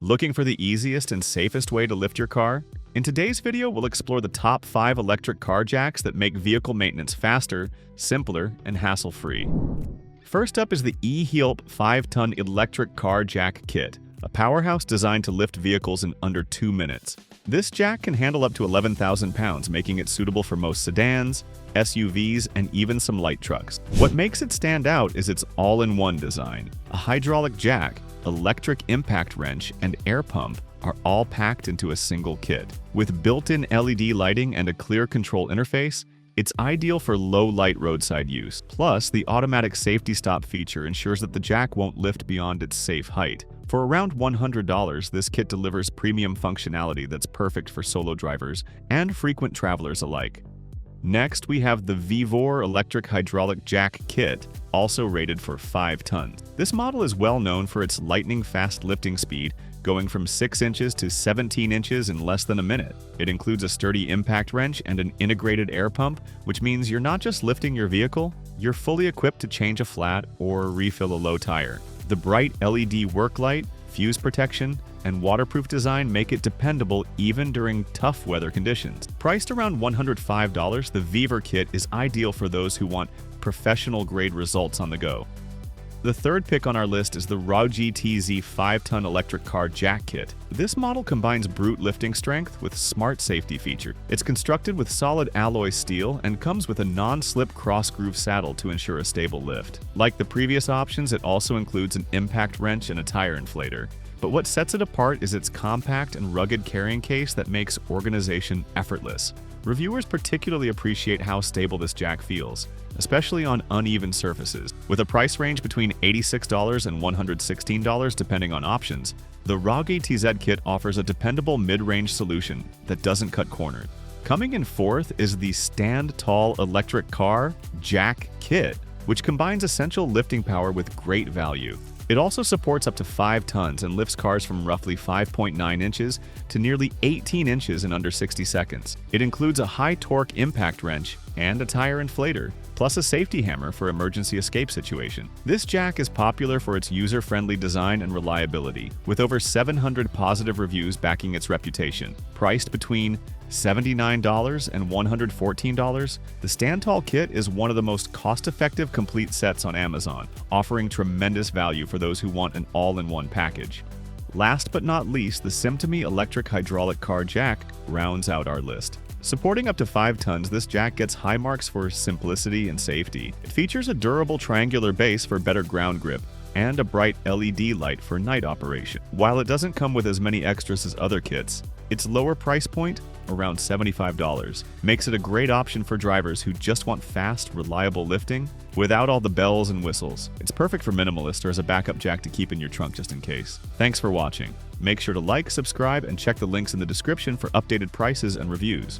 Looking for the easiest and safest way to lift your car? In today's video, we'll explore the top 5 electric car jacks that make vehicle maintenance faster, simpler, and hassle-free. First up is the E-HEELP 5-ton electric car jack kit, a powerhouse designed to lift vehicles in under 2 minutes. This jack can handle up to 11,000 pounds, making it suitable for most sedans, SUVs, and even some light trucks. What makes it stand out is its all-in-one design. A hydraulic jack, electric impact wrench, and air pump are all packed into a single kit. With built-in LED lighting and a clear control interface, it's ideal for low-light roadside use. Plus, the automatic safety stop feature ensures that the jack won't lift beyond its safe height. For around $100, this kit delivers premium functionality that's perfect for solo drivers and frequent travelers alike. Next, we have the VEVOR electric hydraulic jack kit, also rated for 5 tons. This model is well known for its lightning-fast lifting speed, going from 6 inches to 17 inches in less than a minute. It includes a sturdy impact wrench and an integrated air pump, which means you're not just lifting your vehicle, you're fully equipped to change a flat or refill a low tire. The bright LED work light, fuse protection, and waterproof design make it dependable even during tough weather conditions. Priced around $105, the VEVOR kit is ideal for those who want professional-grade results on the go. The third pick on our list is the ROGTZ 5-ton electric car jack kit. This model combines brute lifting strength with smart safety features. It's constructed with solid alloy steel and comes with a non-slip cross-groove saddle to ensure a stable lift. Like the previous options, it also includes an impact wrench and a tire inflator. But what sets it apart is its compact and rugged carrying case that makes organization effortless. Reviewers particularly appreciate how stable this jack feels, especially on uneven surfaces. With a price range between $86 and $116 depending on options, the ROGTZ kit offers a dependable mid-range solution that doesn't cut corners. Coming in fourth is the STANDTALL electric car jack kit, which combines essential lifting power with great value. It also supports up to 5 tons and lifts cars from roughly 5.9 inches to nearly 18 inches in under 60 seconds. It includes a high-torque impact wrench and a tire inflator, plus a safety hammer for emergency escape situation. This jack is popular for its user-friendly design and reliability, with over 700 positive reviews backing its reputation. Priced between $79 and $114, the STANDTALL kit is one of the most cost-effective complete sets on Amazon, offering tremendous value for those who want an all-in-one package. Last but not least, the Simtamy electric hydraulic car jack rounds out our list. Supporting up to 5 tons, this jack gets high marks for simplicity and safety. It features a durable triangular base for better ground grip and a bright LED light for night operation. While it doesn't come with as many extras as other kits, its lower price point, around $75, makes it a great option for drivers who just want fast, reliable lifting without all the bells and whistles. It's perfect for minimalists or as a backup jack to keep in your trunk just in case. Thanks for watching. Make sure to like, subscribe, and check the links in the description for updated prices and reviews.